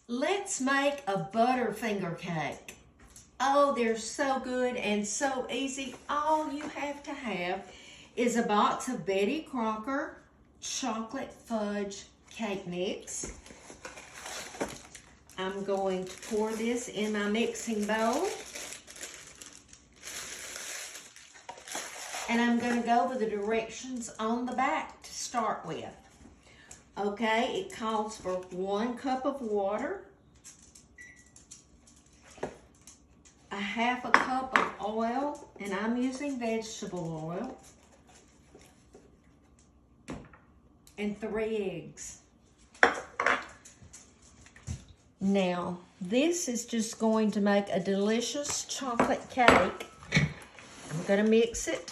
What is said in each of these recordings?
Let's make a Butterfinger cake. Oh, they're so good and so easy. All you have to have is a box of Betty Crocker chocolate fudge cake mix. I'm going to pour this in my mixing bowl. And I'm going to go over the directions on the back to start with. Okay, it calls for 1 cup of water, a half a cup of oil, and I'm using vegetable oil, and 3 eggs. Now, this is just going to make a delicious chocolate cake. I'm going to mix it.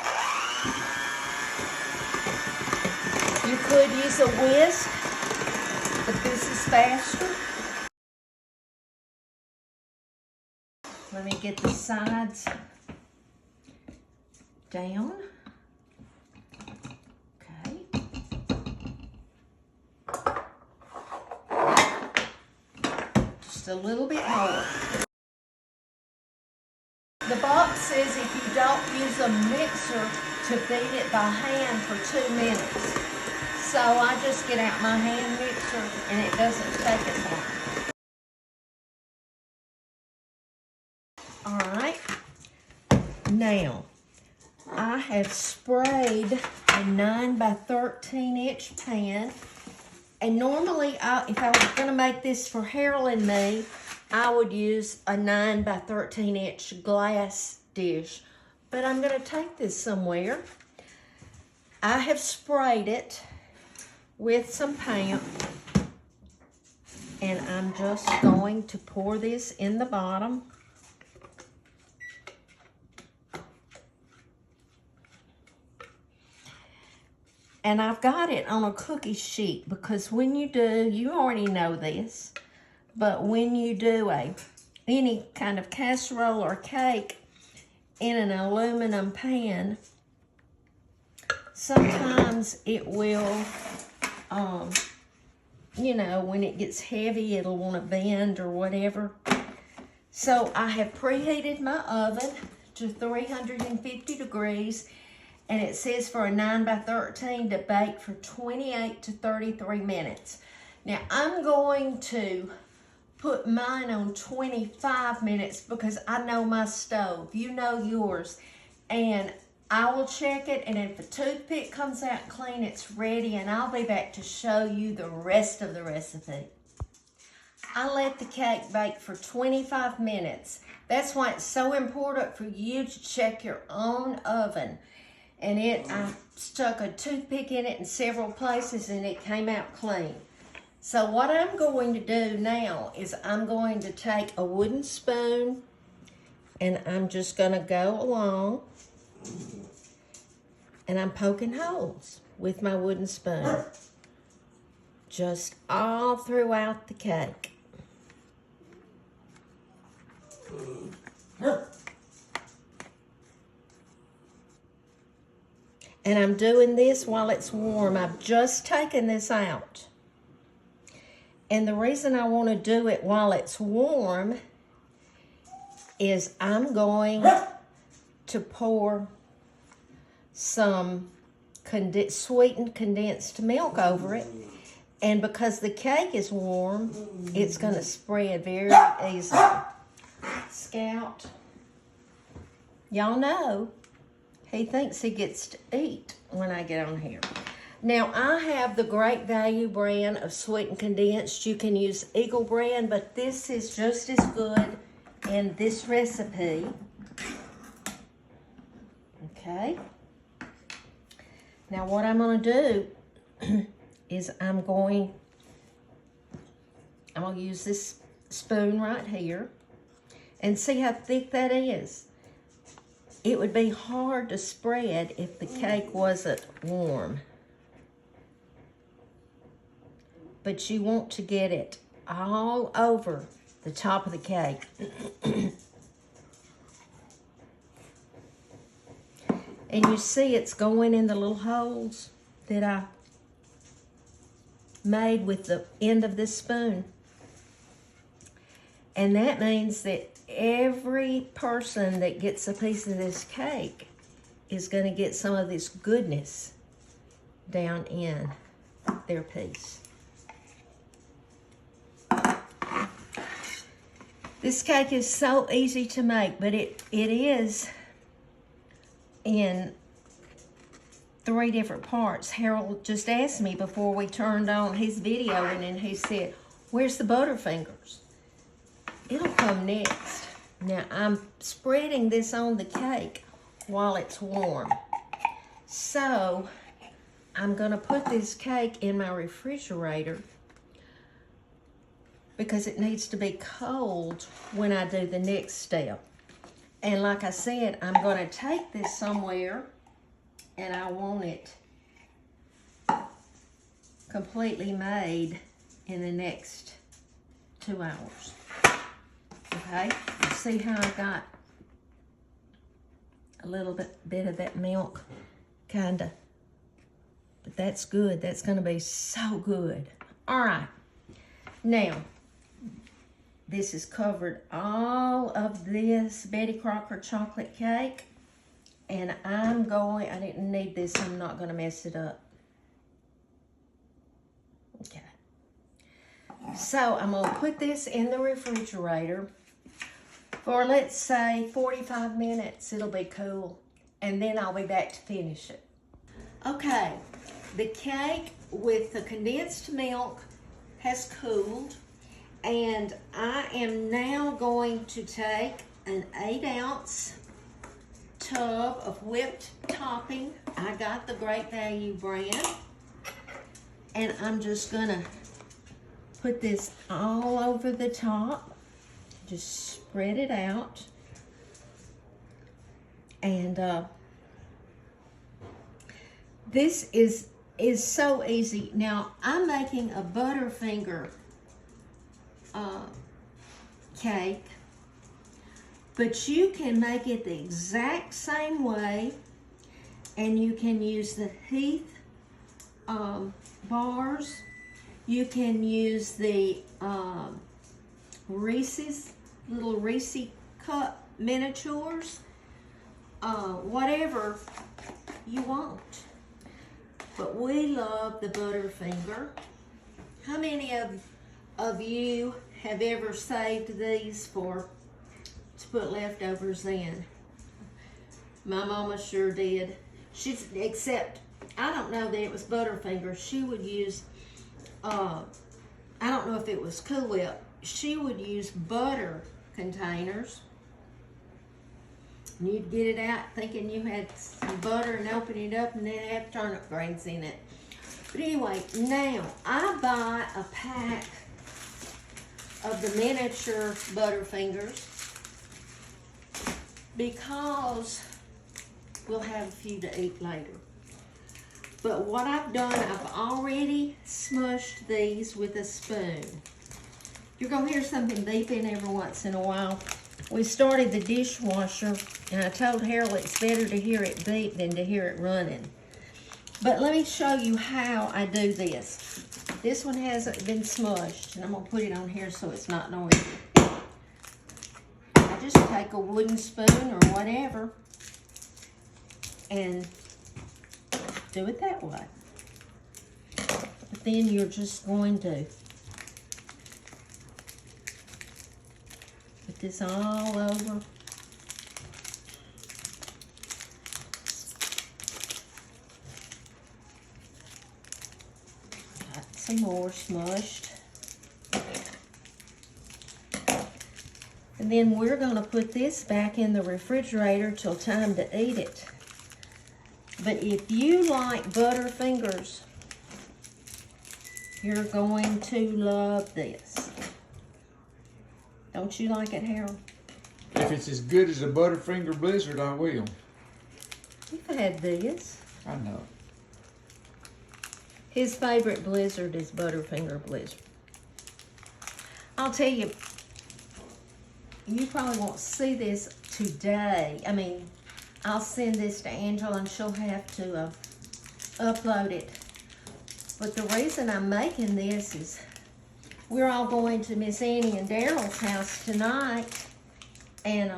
You could use a whisk, but this is faster. Let me get the sides down. Okay. Just a little bit more. The box says if you don't use a mixer to beat it by hand for 2 minutes. So I just get out my hand mixer and it doesn't take as long. All right. Now, I have sprayed a 9 by 13 inch pan. And normally, if I was going to make this for Harold and me, I would use a 9 by 13 inch glass dish. But I'm going to take this somewhere. I have sprayed it with some paint, and I'm just going to pour this in the bottom. And I've got it on a cookie sheet because when you do, you already know this, but when you do any kind of casserole or cake in an aluminum pan, sometimes it will you know, when it gets heavy, it'll want to bend or whatever. So I have preheated my oven to 350 degrees, and it says for a 9 by 13 to bake for 28 to 33 minutes. Now I'm going to put mine on 25 minutes because I know my stove. You know yours. And I will check it, and if a toothpick comes out clean, it's ready, and I'll be back to show you the rest of the recipe. I let the cake bake for 25 minutes. That's why it's so important for you to check your own oven. And I stuck a toothpick in it in several places, and it came out clean. So what I'm going to do now is I'm going to take a wooden spoon, and I'm just going to go along. And I'm poking holes with my wooden spoon, just all throughout the cake. And I'm doing this while it's warm. I've just taken this out. And the reason I want to do it while it's warm is I'm going to pour some sweetened condensed milk over it, and because the cake is warm, it's going to spread very easily. Scout, y'all know he thinks he gets to eat when I get on here. Now I have the Great Value brand of sweetened condensed. You can use Eagle brand, but this is just as good in this recipe. Okay. Now what I'm going to do is I'm going to use this spoon right here and see how thick that is. It would be hard to spread if the cake wasn't warm. But you want to get it all over the top of the cake. And you see it's going in the little holes that I made with the end of this spoon. And that means that every person that gets a piece of this cake is going to get some of this goodness down in their piece. This cake is so easy to make, but it is in 3 different parts. Harold just asked me before we turned on his video, and then he said, where's the Butterfingers? It'll come next. Now, I'm spreading this on the cake while it's warm. So, I'm going to put this cake in my refrigerator because it needs to be cold when I do the next step. And like I said, I'm going to take this somewhere, and I want it completely made in the next 2 hours. Okay, see how I got a little bit of that milk, kinda. But that's good. That's gonna be so good. All right, now this is covered all of this Betty Crocker chocolate cake, and I didn't need this. I'm not gonna mess it up. Okay. So I'm gonna put this in the refrigerator for, let's say, 45 minutes. It'll be cool, and then I'll be back to finish it. Okay, the cake with the condensed milk has cooled, and I am now going to take an 8-ounce tub of whipped topping. I got the Great Value brand, and I'm just gonna put this all over the top. Just spread it out. And this is so easy. Now, I'm making a Butterfinger cake, but you can make it the exact same way, and you can use the Heath bars. You can use the Reese's, little Reese cup miniatures, whatever you want. But we love the Butterfinger. How many of you have ever saved these to put leftovers in? My mama sure did. Except, I don't know that it was Butterfinger. She would use, I don't know if it was Cool Whip. She would use butter containers. And you'd get it out thinking you had some butter and open it up and then have turnip grains in it. But anyway, now I buy a pack of the miniature Butterfingers because we'll have a few to eat later. But what I've done, I've already smushed these with a spoon. You're gonna hear something beeping every once in a while. We started the dishwasher, and I told Harold it's better to hear it beep than to hear it running. But let me show you how I do this. This one hasn't been smushed, and I'm gonna put it on here so it's not noisy. I just take a wooden spoon or whatever and do it that way. But then you're just going to put this all over. Got some more smushed. And then we're going to put this back in the refrigerator till time to eat it. But if you like Butterfingers, you're going to love this. Don't you like it, Harold? If it's as good as a Butterfinger Blizzard, I will. You've had this. I know. His favorite Blizzard is Butterfinger Blizzard. I'll tell you, you probably won't see this today. I mean, I'll send this to Angela and she'll have to upload it. But the reason I'm making this is we're all going to Miss Annie and Daryl's house tonight, and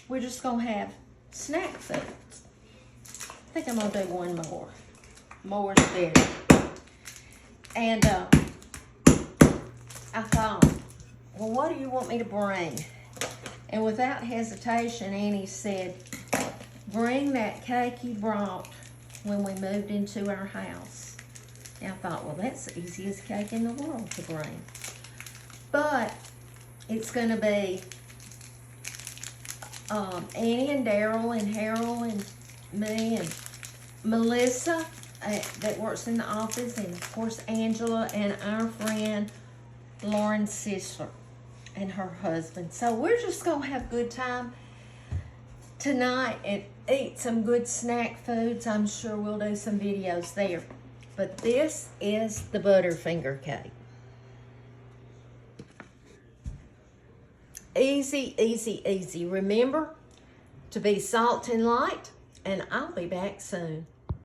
we're just gonna have snack foods. I think I'm gonna do one more. More's better. And I thought, well, what do you want me to bring? And without hesitation, Annie said, bring that cake you brought when we moved into our house. And I thought, well, that's the easiest cake in the world to bring. But it's going to be Annie and Daryl and Harold and me and Melissa that works in the office, and of course Angela and our friend Lauren Sisler and her husband. So we're just going to have a good time tonight and eat some good snack foods. I'm sure we'll do some videos there. But this is the Butterfinger cake. Easy, easy, easy. Remember to be salt and light, and I'll be back soon.